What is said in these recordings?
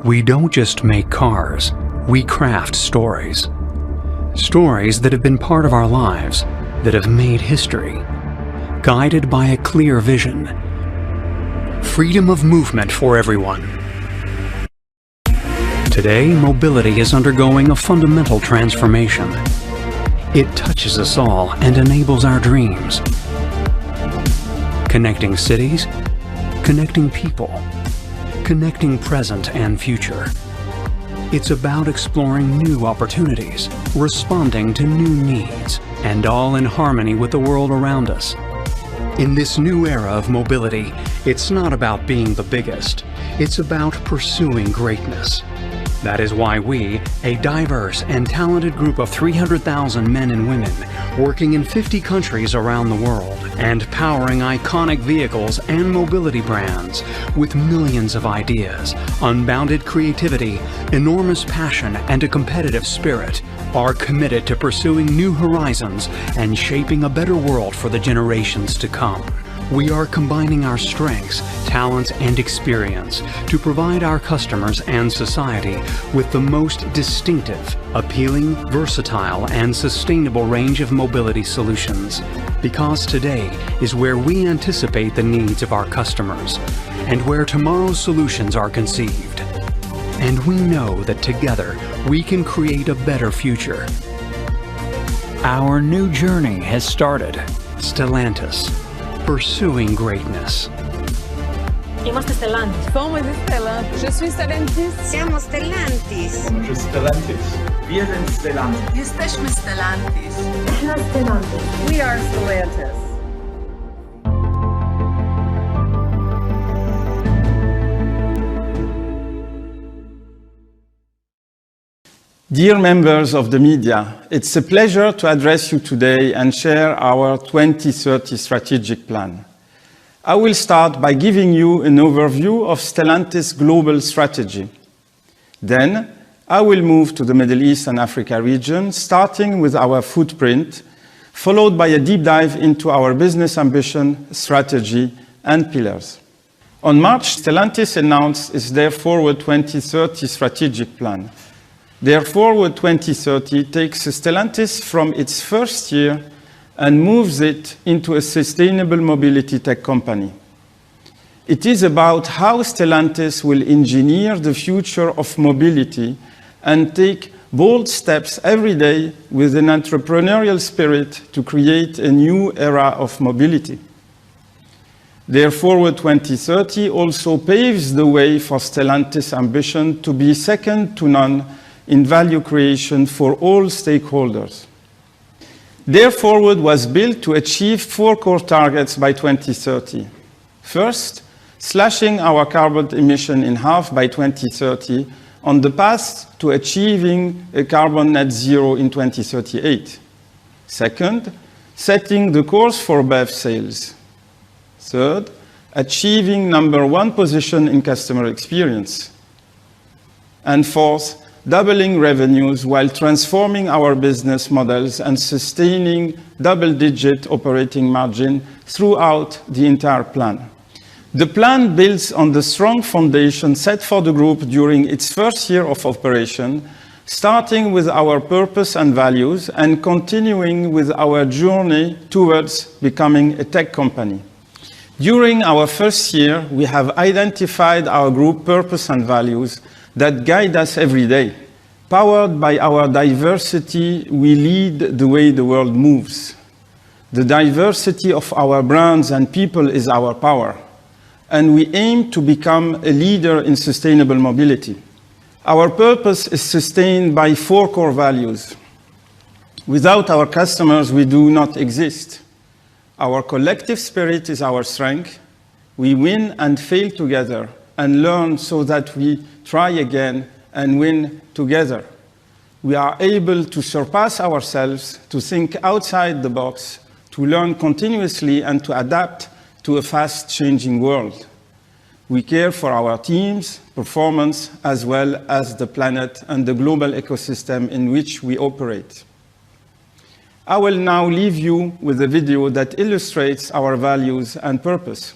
We don't just make cars, we craft stories. Stories that have been part of our lives, that have made history, guided by a clear vision. Freedom of movement for everyone. Today, mobility is undergoing a fundamental transformation. It touches us all and enables our dreams. Connecting cities, connecting people, connecting present and future. It's about exploring new opportunities, responding to new needs, and all in harmony with the world around us. In this new era of mobility, it's not about being the biggest, it's about pursuing greatness. That is why we, a diverse and talented group of 300,000 men and women, working in 50 countries around the world, and powering iconic vehicles and mobility brands with millions of ideas, unbounded creativity, enormous passion, and a competitive spirit, are committed to pursuing new horizons and shaping a better world for the generations to come. We are combining our strengths, talents, and experience to provide our customers and society with the most distinctive, appealing, versatile, and sustainable range of mobility solutions. Because today is where we anticipate the needs of our customers and where tomorrow's solutions are conceived. And we know that together we can create a better future. Our new journey has started. Stellantis. Pursuing greatness. Είμαστε Stellantis. Somos Stellantis. Je suis Stellantis. Siamo Stellantis. Somos Stellantis. Wir sind Stellantis. Jesteśmy Stellantis. Eħna Stellantis. We are Stellantis. Dear members of the media, it's a pleasure to address you today and share our 2030 strategic plan. I will start by giving you an overview of Stellantis' global strategy. Then, I will move to the Middle East and Africa region, starting with our footprint, followed by a deep dive into our business ambition, strategy, and pillars. On March, Stellantis announced its Their Forward 2030 strategic plan. Their Forward 2030 takes Stellantis from its first year and moves it into a sustainable mobility tech company. It is about how Stellantis will engineer the future of mobility and take bold steps every day with an entrepreneurial spirit to create a new era of mobility. Their Forward 2030 also paves the way for Stellantis' ambition to be second to none in value creation for all stakeholders. Their Forward was built to achieve 4 core targets by 2030. First, slashing our carbon emission in half by 2030 on the path to achieving a carbon net zero in 2038. Second, setting the course for BEV sales. Third, achieving #1 position in customer experience. And fourth, doubling revenues while transforming our business models and sustaining double-digit operating margin throughout the entire plan. The plan builds on the strong foundation set for the group during its first year of operation, starting with our purpose and values and continuing with our journey towards becoming a tech company. During our first year, we have identified our group purpose and values that guide us every day. Powered by our diversity, we lead the way the world moves. The diversity of our brands and people is our power, and we aim to become a leader in sustainable mobility. Our purpose is sustained by 4 core values. Without our customers, we do not exist. Our collective spirit is our strength. We win and fail together and learn so that we try again and win together. We are able to surpass ourselves, to think outside the box, to learn continuously and to adapt to a fast-changing world. We care for our teams, performance, as well as the planet and the global ecosystem in which we operate. I will now leave you with a video that illustrates our values and purpose.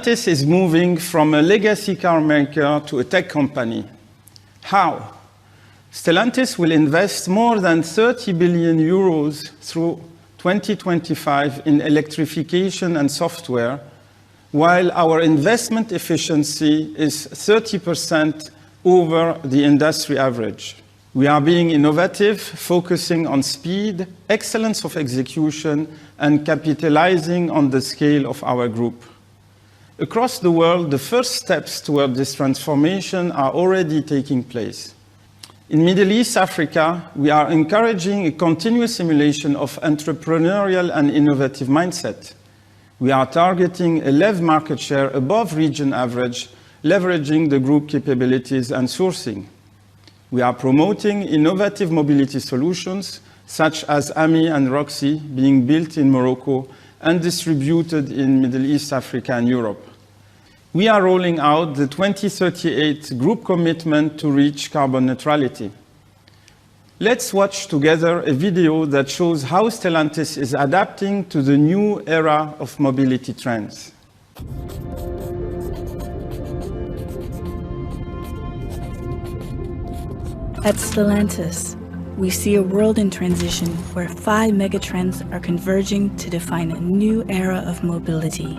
Stellantis is moving from a legacy car maker to a tech company. How? Stellantis will invest more than 30 billion euros through 2025 in electrification and software, while our investment efficiency is 30% over the industry average. We are being innovative, focusing on speed, excellence of execution, and capitalizing on the scale of our group. Across the world, the first steps toward this transformation are already taking place. In Middle East Africa, we are encouraging a continuous simulation of entrepreneurial and innovative mindset. We are targeting a LEV market share above region average, leveraging the group capabilities and sourcing. We are promoting innovative mobility solutions, such as AMI and Roxy, being built in Morocco and distributed in Middle East Africa and Europe. We are rolling out the 2038 group commitment to reach carbon neutrality. Let's watch together a video that shows how Stellantis is adapting to the new era of mobility trends. At Stellantis, we see a world in transition where 5 megatrends are converging to define a new era of mobility.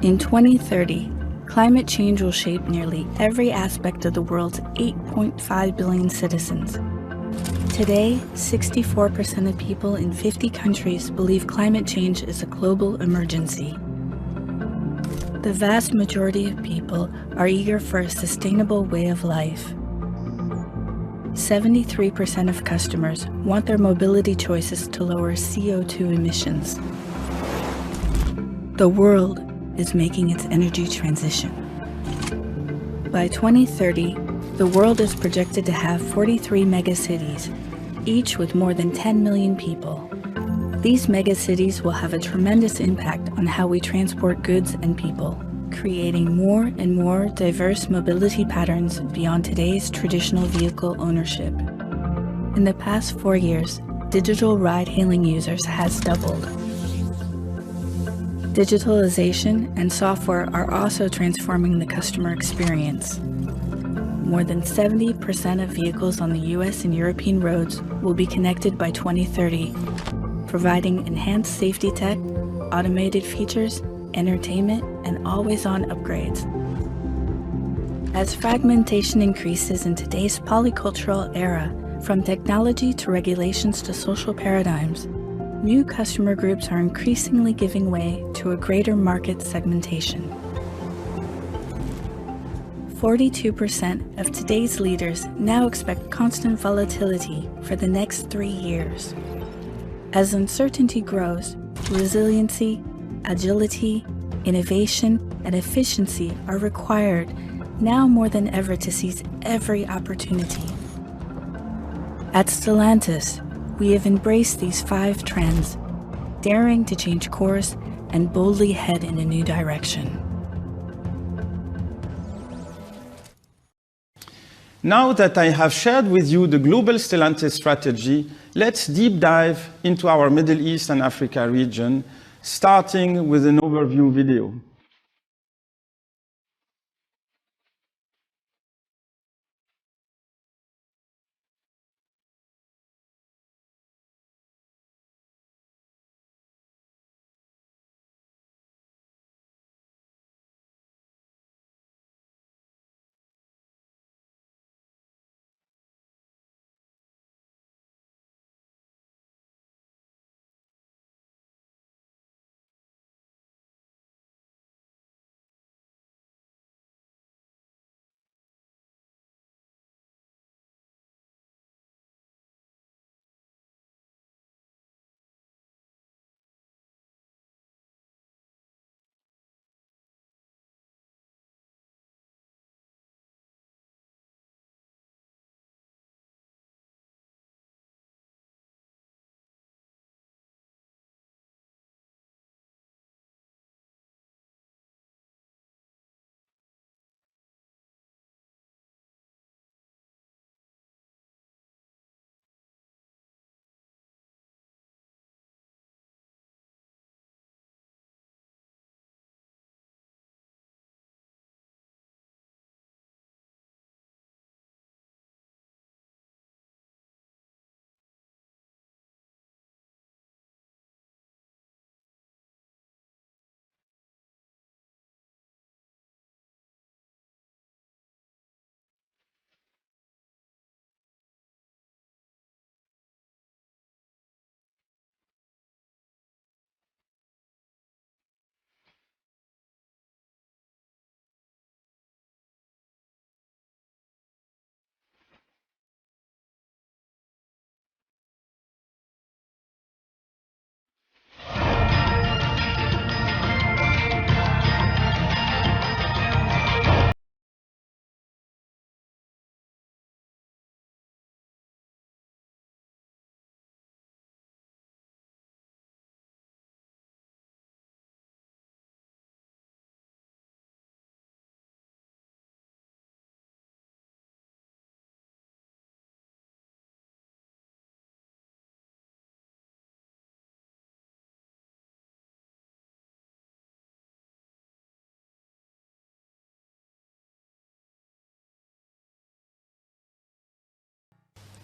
In 2030, climate change will shape nearly every aspect of the world's 8.5 billion citizens. Today, 64% of people in 50 countries believe climate change is a global emergency. The vast majority of people are eager for a sustainable way of life. 73% of customers want their mobility choices to lower CO2 emissions. The world is making its energy transition. By 2030, the world is projected to have 43 megacities, each with more than 10 million people. These megacities will have a tremendous impact on how we transport goods and people, creating more and more diverse mobility patterns beyond today's traditional vehicle ownership. In the past 4 years, digital ride-hailing users has doubled. Digitalization and software are also transforming the customer experience. More than 70% of vehicles on the US and European roads will be connected by 2030, providing enhanced safety tech, automated features, entertainment, and always-on upgrades. As fragmentation increases in today's polycultural era, from technology to regulations to social paradigms, new customer groups are increasingly giving way to a greater market segmentation. 42% of today's leaders now expect constant volatility for the next 3 years. As uncertainty grows, resiliency, agility, innovation, and efficiency are required now more than ever to seize every opportunity. At Stellantis, we have embraced these 5 trends, daring to change course and boldly head in a new direction. Now that I have shared with you the global Stellantis strategy, let's deep dive into our Middle East and Africa region, starting with an overview video.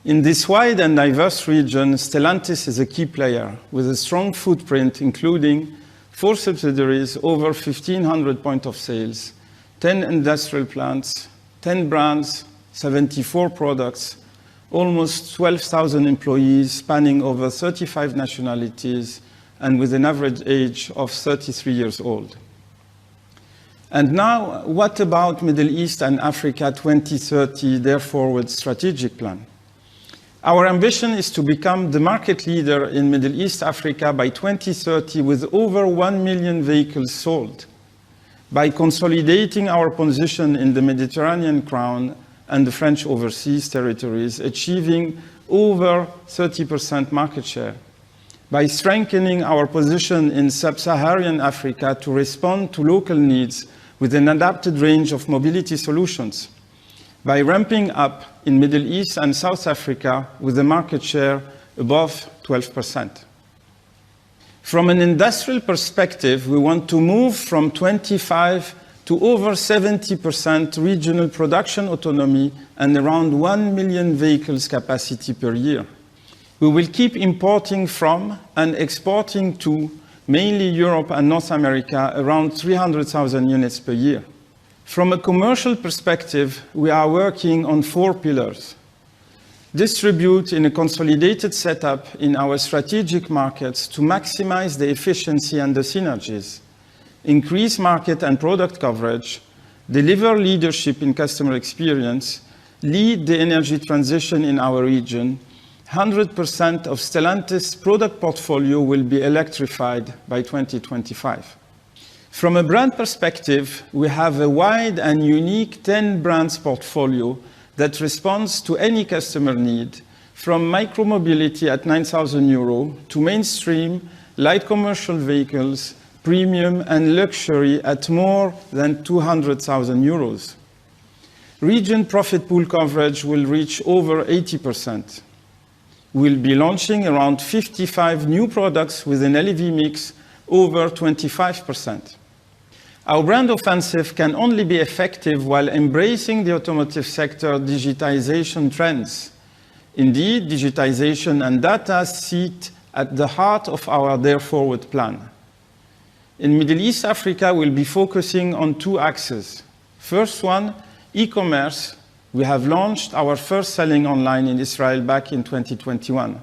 In this wide and diverse region, Stellantis is a key player with a strong footprint, including 4 subsidiaries, over 1,500 points of sales, 10 industrial plants, 10 brands, 74 products, almost 12,000 employees spanning over 35 nationalities, and with an average age of 33 years old. And now, what about Middle East and Africa 2030, Dare Forward strategic plan? Our ambition is to become the market leader in Middle East Africa by 2030 with over 1 million vehicles sold, by consolidating our position in the Mediterranean Crown and the French overseas territories, achieving over 30% market share, by strengthening our position in sub-Saharan Africa to respond to local needs with an adapted range of mobility solutions, by ramping up in Middle East and South Africa with a market share above 12%. From an industrial perspective, we want to move from 25 to over 70% regional production autonomy and around 1 million vehicles capacity per year. We will keep importing from and exporting to mainly Europe and North America around 300,000 units per year. From a commercial perspective, we are working on 4 pillars. Distribute in a consolidated setup in our strategic markets to maximize the efficiency and the synergies. Increase market and product coverage. Deliver leadership in customer experience. Lead the energy transition in our region. 100% of Stellantis' product portfolio will be electrified by 2025. From a brand perspective, we have a wide and unique 10 brands portfolio that responds to any customer need, from micromobility at 9,000 euro to mainstream light commercial vehicles, premium and luxury at more than 200,000 euros. Region profit pool coverage will reach over 80%. We'll be launching around 55 new products with an LEV mix over 25%. Our brand offensive can only be effective while embracing the automotive sector digitization trends. Indeed, digitization and data sit at the heart of our Dare Forward plan. In Middle East Africa, we'll be focusing on 2 axes. First one, e-commerce. We have launched our first selling online in Israel back in 2021.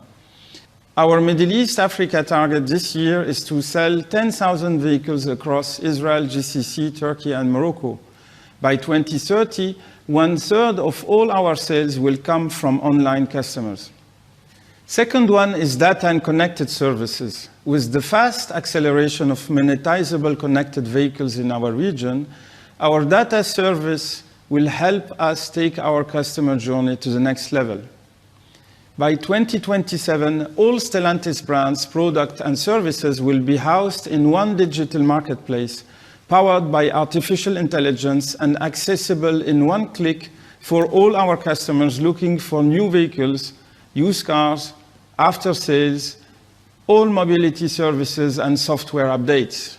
Our Middle East Africa target this year is to sell 10,000 vehicles across Israel, GCC, Turkey, and Morocco. By 2030, 1/3 of all our sales will come from online customers. Second one is data and connected services. With the fast acceleration of monetizable connected vehicles in our region, our data service will help us take our customer journey to the next level. By 2027, all Stellantis brands, products, and services will be housed in one digital marketplace, powered by artificial intelligence and accessible in one click for all our customers looking for new vehicles, used cars, after sales, all mobility services, and software updates.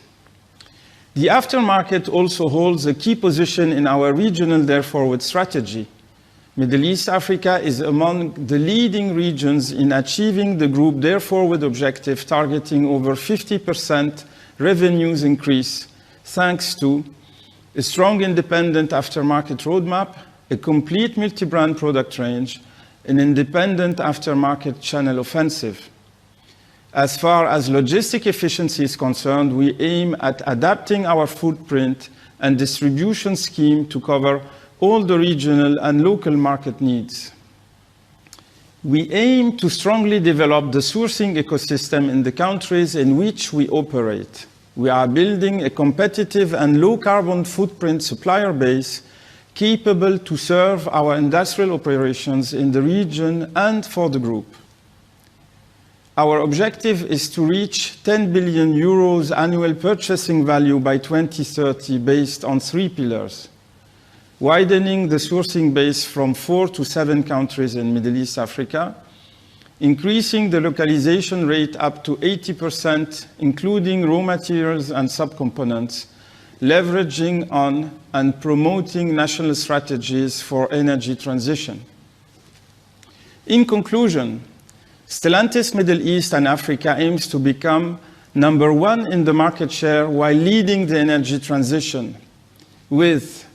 The aftermarket also holds a key position in our regional Dare Forward strategy. Middle East Africa is among the leading regions in achieving the Group Dare Forward objective, targeting over 50% revenues increase, thanks to a strong independent aftermarket roadmap, a complete multi-brand product range, an independent aftermarket channel offensive. As far as logistic efficiency is concerned, we aim at adapting our footprint and distribution scheme to cover all the regional and local market needs. We aim to strongly develop the sourcing ecosystem in the countries in which we operate. We are building a competitive and low-carbon footprint supplier base capable to serve our industrial operations in the region and for the group. Our objective is to reach 10 billion euros annual purchasing value by 2030 based on 3 pillars. Widening the sourcing base from 4 to 7 countries in Middle East Africa, increasing the localization rate up to 80%, including raw materials and subcomponents, leveraging on and promoting national strategies for energy transition. In conclusion, Stellantis Middle East and Africa aims to become #1 in the market share while leading the energy transition with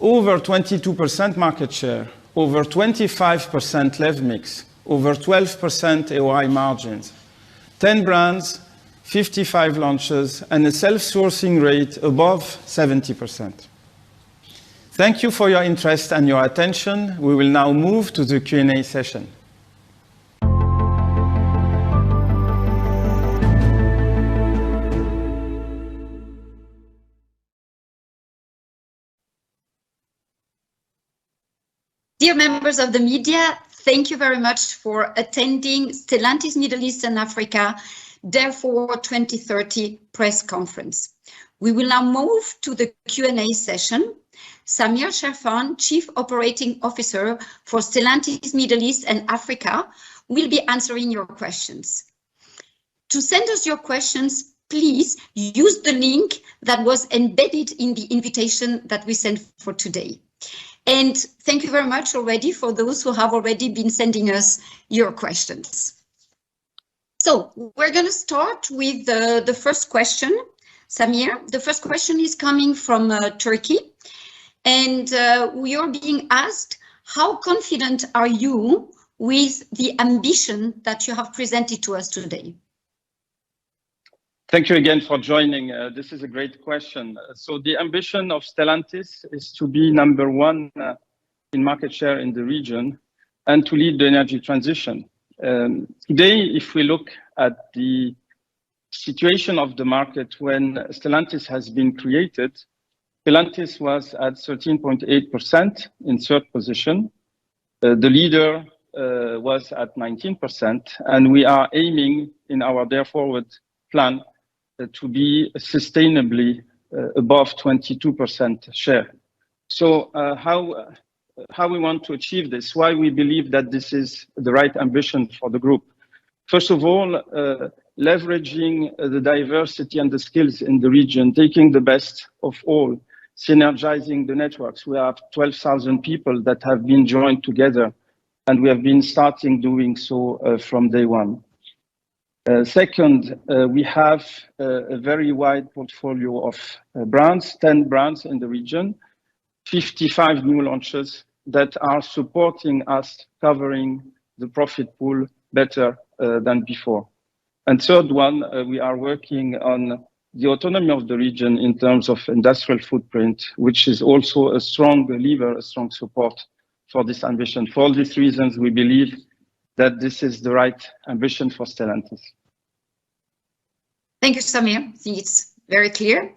over 22% market share, over 25% LEV mix, over 12% AOI margins, 10 brands, 55 launches, and a self-sourcing rate above 70%. Thank you for your interest and your attention. We will now move to the Q&A session. Dear members of the media, thank you very much for attending Stellantis Middle East and Africa Therefore 2030 press conference. We will now move to the Q&A session. Samir Sherfan, Chief Operating Officer for Stellantis Middle East and Africa, will be answering your questions. To send us your questions, please use the link that was embedded in the invitation that we sent for today. And thank you very much already for those who have already been sending us your questions. So we're going to start with the first question. Samir, the first question is coming from Turkey. And we are being asked, how confident are you with the ambition that you have presented to us today? Thank you again for joining. This is a great question. So the ambition of Stellantis is to be #1 in market share in the region and to lead the energy transition. Today, if we look at the situation of the market when Stellantis has been created, Stellantis was at 13.8% in third position. The leader was at 19%, and we are aiming in our Dare Forward plan to be sustainably above 22% share. So how we want to achieve this, why we believe that this is the right ambition for the group. First of all, leveraging the diversity and the skills in the region, taking the best of all, synergizing the networks. We have 12,000 people that have been joined together, and we have been starting doing so from day one. Second, we have a very wide portfolio of brands, 10 brands in the region, 55 new launches that are supporting us covering the profit pool better than before. And third one, we are working on the autonomy of the region in terms of industrial footprint, which is also a strong lever, a strong support for this ambition. For all these reasons, we believe that this is the right ambition for Stellantis. Thank you, Samir. I think it's very clear.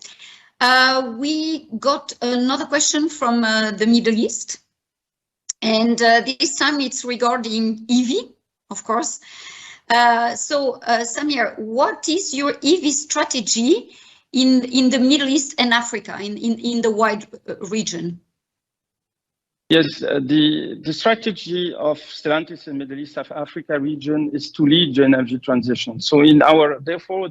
We got another question from the Middle East. And this time it's regarding EV, of course. So, Samir, what is your EV strategy in the Middle East and Africa, in the wide region? Yes, the strategy of Stellantis in Middle East of Africa region is to lead the energy transition. So in our, therefore,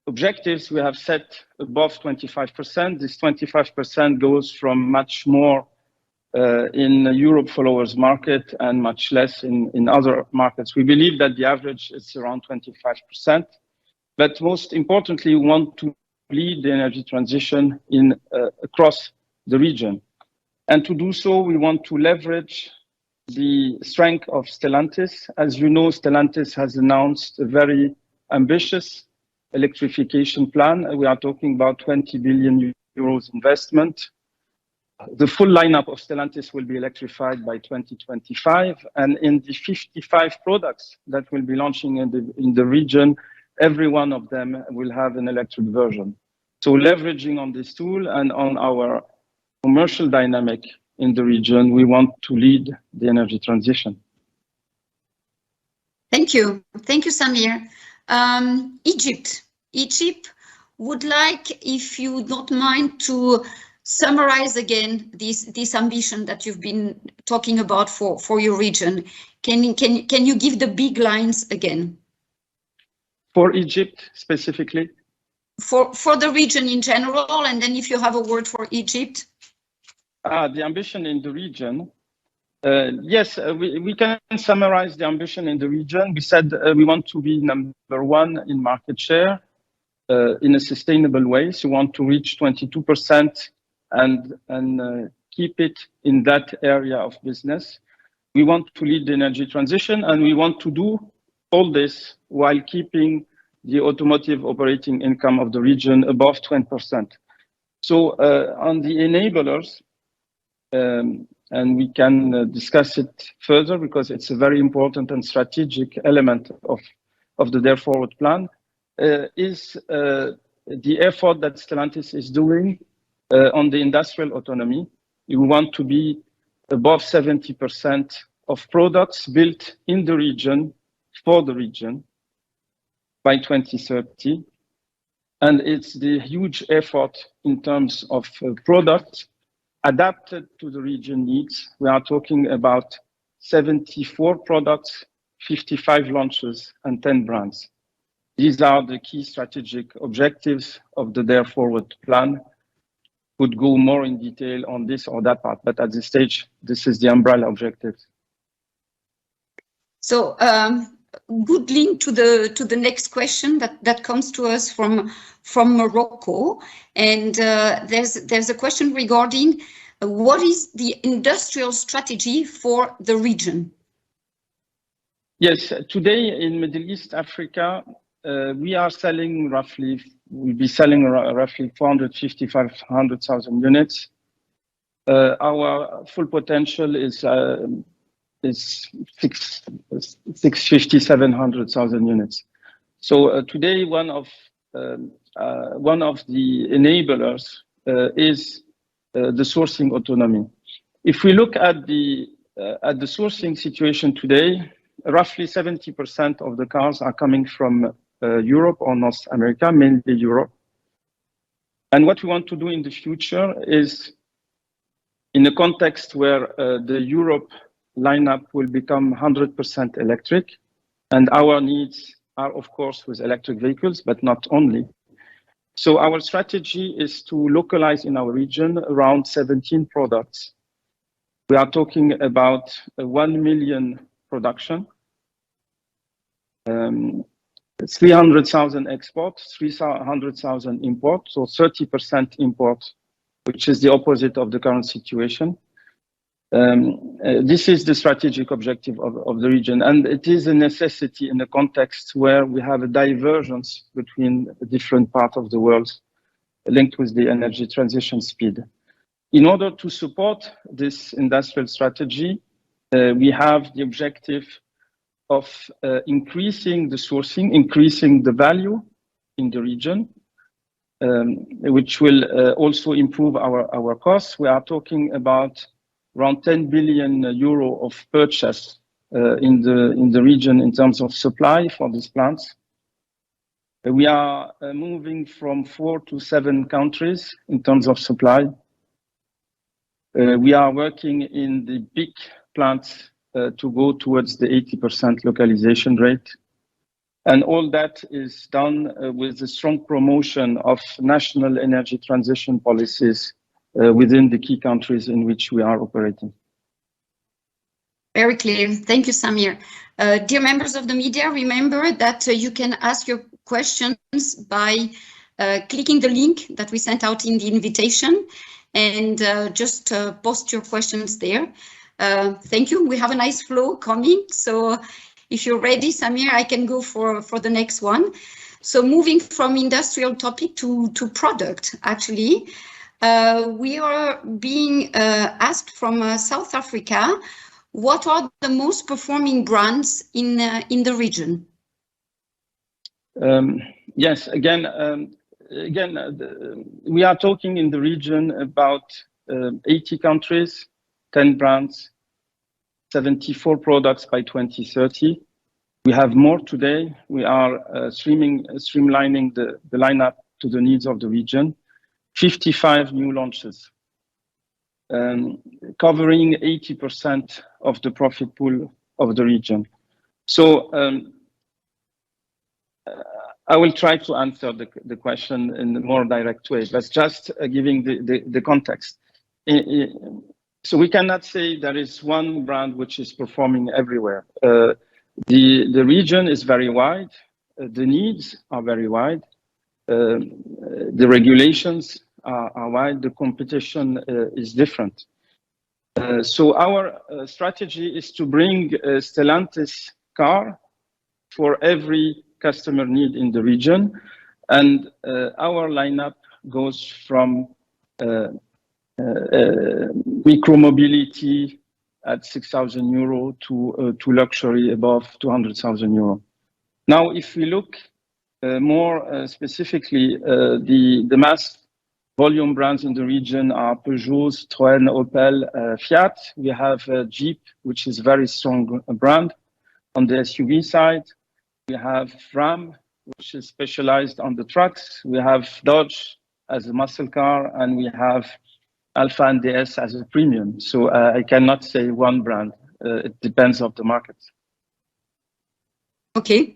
objectives, we have set above 25%. This 25% goes from much more in Europe followers market and much less in other markets. We believe that the average is around 25%. But most importantly, we want to lead the energy transition across the region. And to do so, we want to leverage the strength of Stellantis. As you know, Stellantis has announced a very ambitious electrification plan. We are talking about 20 billion euros investment. The full lineup of Stellantis will be electrified by 2025. And in the 55 products that will be launching in the region, every one of them will have an electric version. So leveraging on this tool and on our commercial dynamic in the region, we want to lead the energy transition. Thank you. Thank you, Samir. Egypt would like, if you don't mind, to summarize again this ambition that you've been talking about for your region. Can you give the big lines again? For Egypt specifically? For the region in general, and then if you have a word for Egypt. The ambition in the region Yes, we can summarize the ambition in the region. We said we want to be number one in market share in a sustainable way. So we want to reach 22% and keep it in that area of business. We want to lead the energy transition, and we want to do all this while keeping the automotive operating income of the region above 20%. So on the enablers, and we can discuss it further because it's a very important and strategic element of the Dare Forward plan, is the effort that Stellantis is doing on the industrial autonomy. We want to be above 70% of products built in the region for the region by 2030. And it's the huge effort in terms of products adapted to the region needs. We are talking about 74 products, 55 launches, and 10 brands. These are the key strategic objectives of the Dare Forward plan. Could go more in detail on this or that part, but at this stage, this is the umbrella objective. So good link to the next question that comes to us from Morocco, and there's a question regarding what is the industrial strategy for the region? Yes, today in Middle East Africa, we are selling roughly, we'll be selling roughly 450,000 units. Our full potential is 650,000-700,000 units. So today, one of the enablers is the sourcing autonomy. If we look at the sourcing situation today, roughly 70% of the cars are coming from Europe or North America, mainly Europe. And what we want to do in the future is, in a context where the Europe lineup will become 100% electric, and our needs are, of course, with electric vehicles, but not only. So our strategy is to localize in our region around 17 products. We are talking about 1 million production, 300,000 export, 300,000 import, so 30% import, which is the opposite of the current situation. This is the strategic objective of the region, and it is a necessity in a context where we have a divergence between different parts of the world linked with the energy transition speed. In order to support this industrial strategy, we have the objective of increasing the sourcing, increasing the value in the region, which will also improve our costs. We are talking about around 10 billion euro of purchase in the region in terms of supply for these plants. We are moving from 4 to 7 countries in terms of supply. We are working in the big plants to go towards the 80% localization rate. And all that is done with a strong promotion of national energy transition policies within the key countries in which we are operating. Very clear. Thank you, Samir. Dear members of the media, remember that you can ask your questions by clicking the link that we sent out in the invitation, and just post your questions there. Thank you. We have a nice flow coming. So if you're ready, Samir, I can go for the next one. So moving from industrial topic to product, actually. We are being asked from South Africa, what are the most performing brands in the region? Yes, again, we are talking in the region about 80 countries, 10 brands, 74 products by 2030. We have more today. We are streamlining the lineup to the needs of the region. 55 new launches, covering 80% of the profit pool of the region. So I will try to answer the question in a more direct way, but just giving the context. So we cannot say there is one brand which is performing everywhere. The region is very wide. The needs are very wide. The regulations are wide. The competition is different. So our strategy is to bring a Stellantis car for every customer need in the region. And our lineup goes from micro-mobility at 6,000 euro to luxury above 200,000 euro. Now, if we look more specifically, the mass volume brands in the region are Peugeot, Citroën, Opel, Fiat. We have Jeep, which is a very strong brand on the SUV side. We have Ram, which is specialized on the trucks. We have Dodge as a muscle car, and we have Alpha and DS as a premium. So I cannot say one brand. It depends on the market. Okay,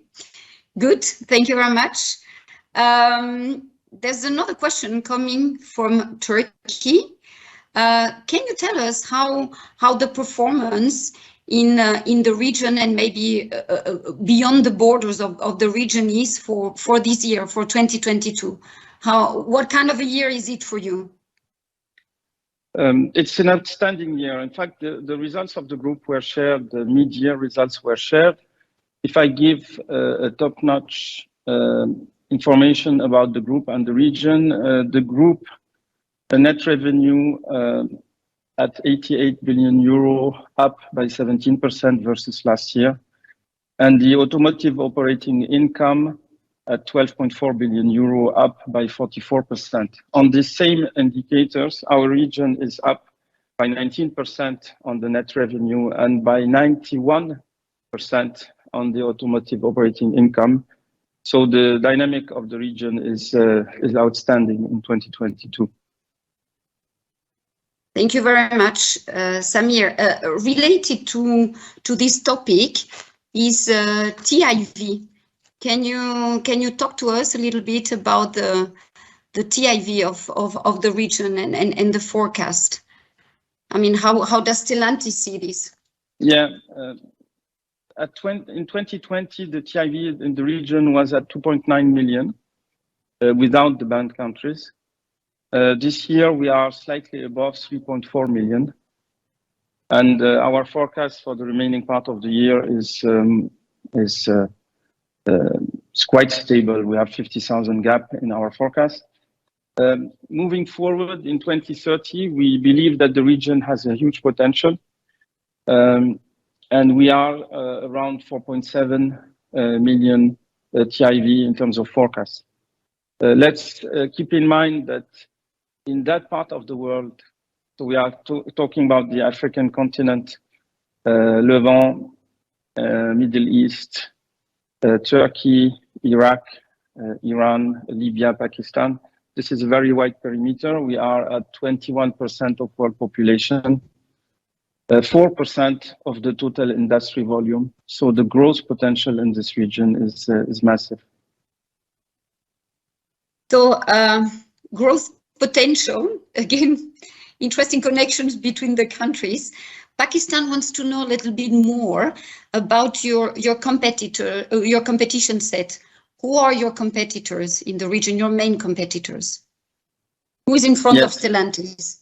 good. Thank you very much. There's another question coming from Turkey. Can you tell us how the performance in the region and maybe beyond the borders of the region is for this year, for 2022? What kind of a year is it for you? It's an outstanding year. In fact, the results of the group were shared, the mid-year results were shared. If I give a top-notch information about the group and the region, the group net revenue at 88 billion euro, up by 17% versus last year. And the automotive operating income at 12.4 billion euro, up by 44%. On the same indicators, our region is up by 19% on the net revenue and by 91% on the automotive operating income. So the dynamic of the region is outstanding in 2022. Thank you very much, Samir. Related to this topic is TIV. Can you talk to us a little bit about the TIV of the region and the forecast? I mean, how does Stellantis see this? Yeah, in 2020, the TIV in the region was at 2.9 million without the banned countries. This year, we are slightly above 3.4 million. And our forecast for the remaining part of the year is quite stable. We have 50,000 gap in our forecast. Moving forward in 2030, we believe that the region has a huge potential. And we are around 4.7 million TIV in terms of forecast. Let's keep in mind that in that part of the world, so we are talking about the African continent, Levant, Middle East, Turkey, Iraq, Iran, Libya, Pakistan. This is a very wide perimeter. We are at 21% of world population, 4% of the total industry volume. So the growth potential in this region is massive. So growth potential, again, interesting connections between the countries. Pakistan wants to know a little bit more about your competitor, your competition set. Who are your competitors in the region, your main competitors? Who is in front of Stellantis?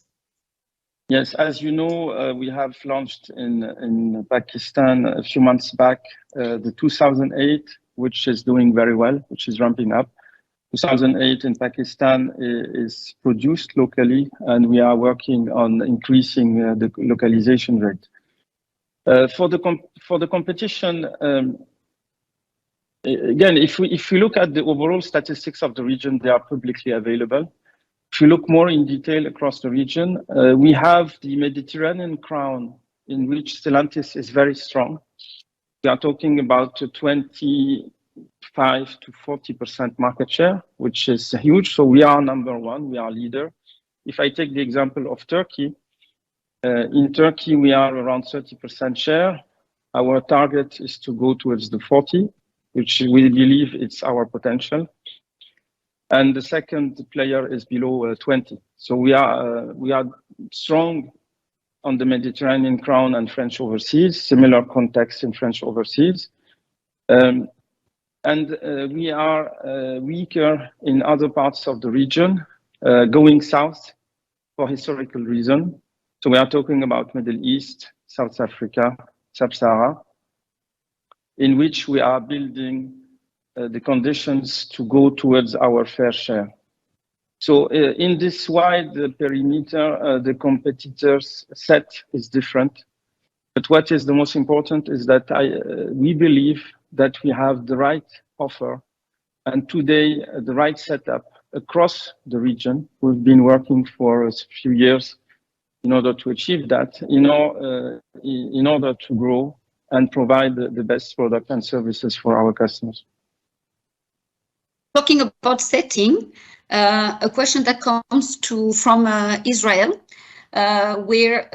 Yes, as you know, we have launched in Pakistan a few months back the 2008, which is doing very well, which is ramping up. 2008 in Pakistan is produced locally, and we are working on increasing the localization rate. For the competition, again, if we look at the overall statistics of the region, they are publicly available. If you look more in detail across the region, we have the Mediterranean crown, in which Stellantis is very strong. We are talking about 25 to 40% market share, which is huge. So we are number one, we are leader. If I take the example of Turkey, in Turkey, we are around 30% share. Our target is to go towards the 40, which we believe it's our potential. And the second player is below 20. So we are strong on the Mediterranean crown and French overseas, similar context in French overseas. We are weaker in other parts of the region, going south for historical reason. So we are talking about Middle East, South Africa, Sub-Sahara, in which we are building the conditions to go towards our fair share. So in this wide perimeter, the competitors' set is different. But what is the most important is that we believe that we have the right offer and today the right setup across the region. We've been working for a few years in order to achieve that, in order to grow and provide the best product and services for our customers. Talking about setting, a question that comes from Israel, where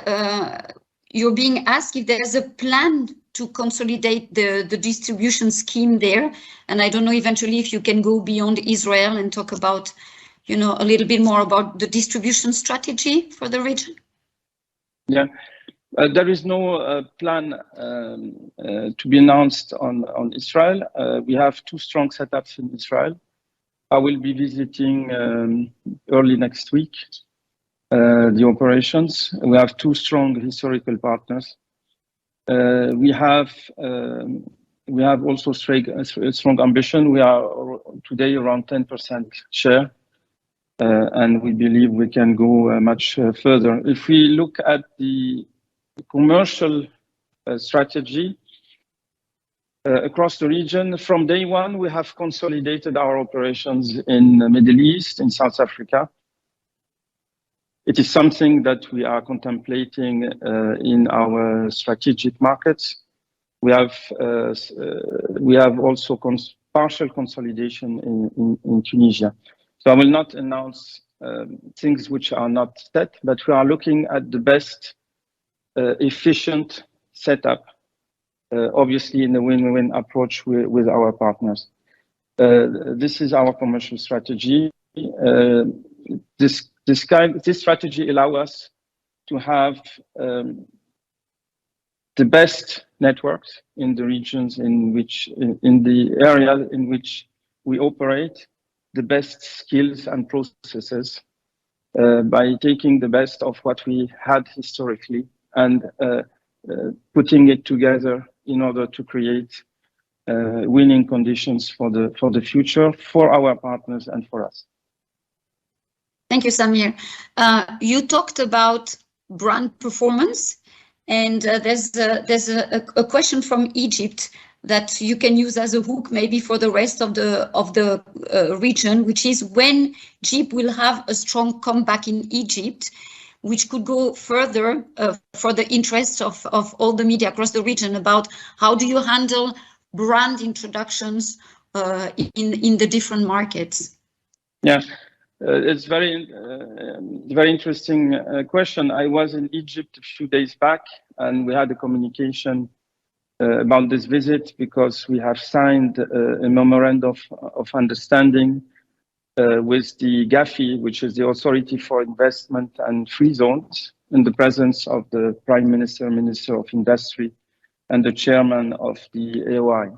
you're being asked if there's a plan to consolidate the distribution scheme there. And I don't know eventually if you can go beyond Israel and talk about, a little bit more about the distribution strategy for the region. Yeah, there is no plan to be announced on Israel. We have two strong setups in Israel. I will be visiting early next week the operations. We have two strong historical partners. We have also strong ambition. We are today around 10% share, and we believe we can go much further. If we look at the commercial strategy across the region, from day one, we have consolidated our operations in the Middle East, in South Africa. It is something that we are contemplating in our strategic markets. We have also partial consolidation in Tunisia. So I will not announce things which are not set, but we are looking at the best efficient setup, obviously in a win-win approach with our partners. This is our commercial strategy. This strategy allows us to have the best networks in the regions in the area in which we operate, the best skills and processes by taking the best of what we had historically and putting it together in order to create winning conditions for the future for our partners and for us. Thank you, Samir. You talked about brand performance, and there's a question from Egypt that you can use as a hook maybe for the rest of the region, which is when Jeep will have a strong comeback in Egypt, which could go further for the interests of all the media across the region about how do you handle brand introductions in the different markets? Yeah. It's very interesting question. I was in Egypt a few days back, and we had a communication about this visit because we have signed a memorandum of understanding with the GAFI, which is the Authority for Investment and Free Zones, in the presence of the Prime Minister, Minister of Industry, and the Chairman of the AOI,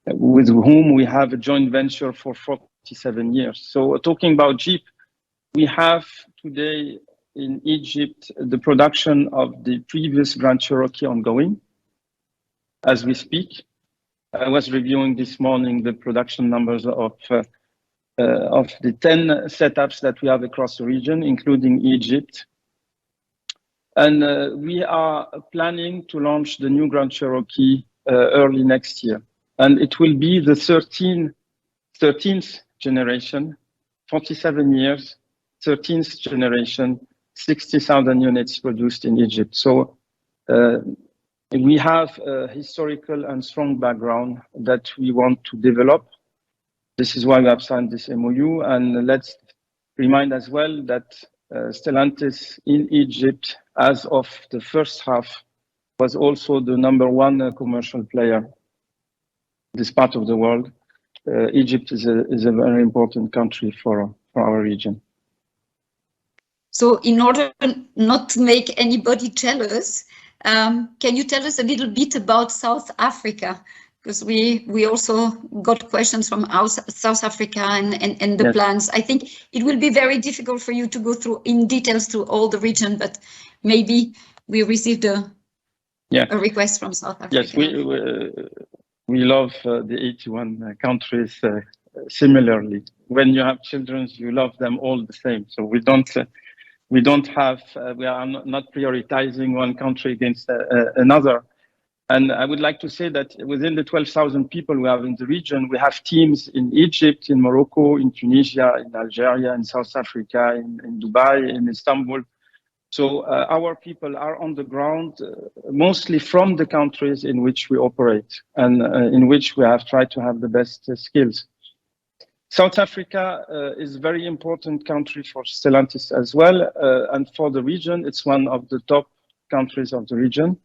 with whom we have a joint venture for 47 years. So talking about Jeep, we have today in Egypt the production of the previous Grand Cherokee ongoing as we speak. I was reviewing this morning the production numbers of the 10 setups that we have across the region, including Egypt. And we are planning to launch the new Grand Cherokee early next year. And it will be the 13th generation, 47 years, 13th generation, 60,000 units produced in Egypt. So we have a historical and strong background that we want to develop. This is why we have signed this MOU. And let's remind as well that Stellantis in Egypt, as of the first half, was also the #1 commercial player in this part of the world. Egypt is a very important country for our region. So in order not to make anybody jealous, can you tell us a little bit about South Africa? Because we also got questions from South Africa and the Yes. plans. I think it will be very difficult for you to go through in details through all the region, but maybe we received a request from South Africa. Yes, we love the 81 countries similarly. When you have children, you love them all the same. So we are not prioritizing one country against another. And I would like to say that within the 12,000 people we have in the region, we have teams in Egypt, in Morocco, in Tunisia, in Algeria, in South Africa, in Dubai, in Istanbul. So our people are on the ground, mostly from the countries in which we operate and in which we have tried to have the best skills. South Africa is a very important country for Stellantis as well, and for the region, it's one of the top countries of the region,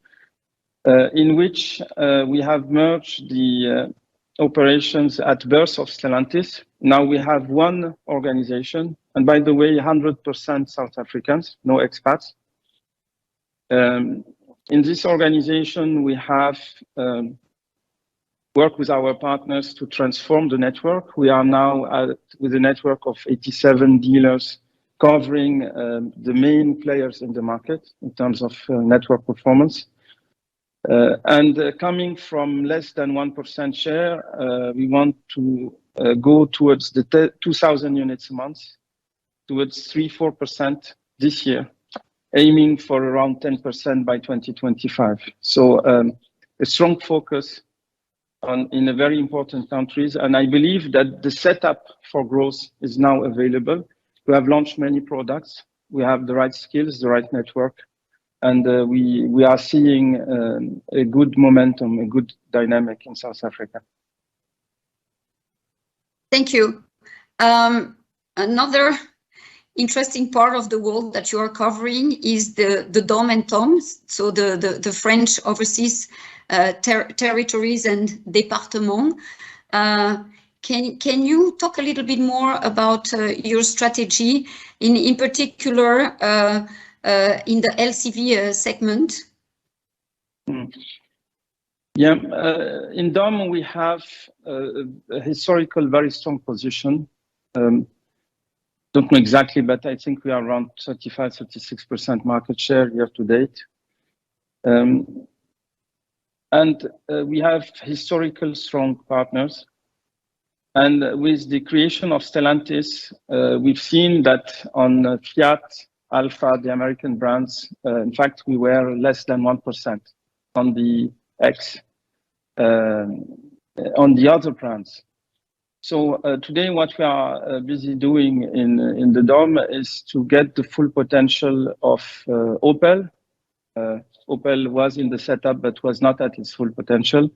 in which we have merged the operations at birth of Stellantis. Now we have one organization, and by the way, 100% South Africans, no expats. In this organization, we have worked with our partners to transform the network. We are now with a network of 87 dealers covering the main players in the market in terms of network performance. Coming from less than 1% share, we want to go towards the 2,000 units a month, towards 3-4% this year, aiming for around 10% by 2025. So a strong focus in a very important countries. And I believe that the setup for growth is now available. We have launched many products. We have the right skills, the right network. And we are seeing a good momentum, a good dynamic in South Africa. Thank you. Another interesting part of the world that you are covering is the DOM and TOM, so the French overseas territories and départements. Can you talk a little bit more about your strategy, in particular in the LCV segment? Yeah, in DOM we have a historical very strong position. Don't know exactly, but I think we are around 35-36% market share year to date. And we have historical strong partners. And with the creation of Stellantis, we've seen that on Fiat, Alfa, the American brands, in fact, we were less than 1% on the X, on the other brands. So today, what we are busy doing in the DOM is to get the full potential of Opel. Opel was in the setup, but was not at its full potential,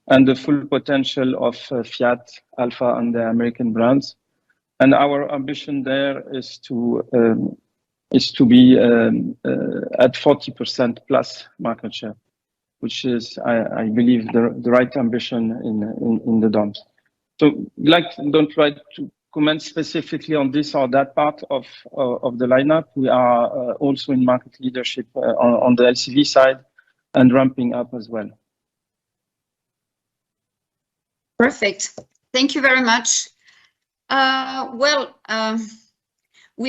and the full potential of Fiat, Alfa, and the American brands. And our ambition there is to be at 40% plus market share, which is, I believe, the right ambition in the DOM. So, don't try to comment specifically on this or that part of the lineup. We are also in market leadership on the LCV side and ramping up as well. Perfect. Thank you very much. We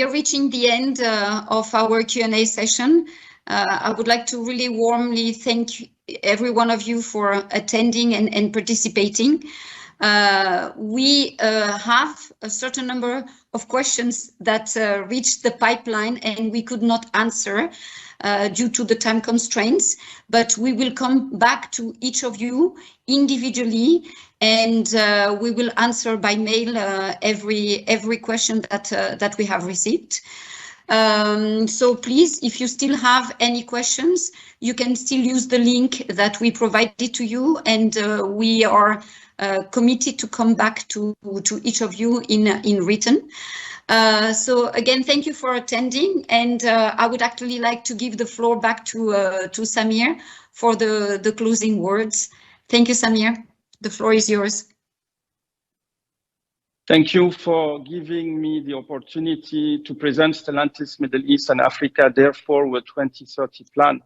are reaching the end of our Q&A session. I would like to really warmly thank every one of you for attending and participating. We have a certain number of questions that reached the pipeline and we could not answer due to the time constraints, but we will come back to each of you individually and we will answer by mail every question that we have received. So please, if you still have any questions, you can still use the link that we provided to you, and we are committed to come back to each of you in written. So again, thank you for attending, and I would actually like to give the floor back to Samir for the closing words. Thank you, Samir. The floor is yours. Thank you for giving me the opportunity to present Stellantis Middle East and Africa, therefore, with 2030 plan.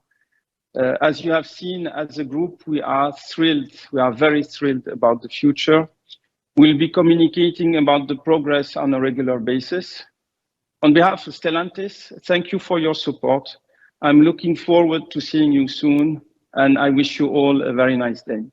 As you have seen, as a group, we are thrilled. We are very thrilled about the future. We'll be communicating about the progress on a regular basis. On behalf of Stellantis, thank you for your support. I'm looking forward to seeing you soon, and I wish you all a very nice day.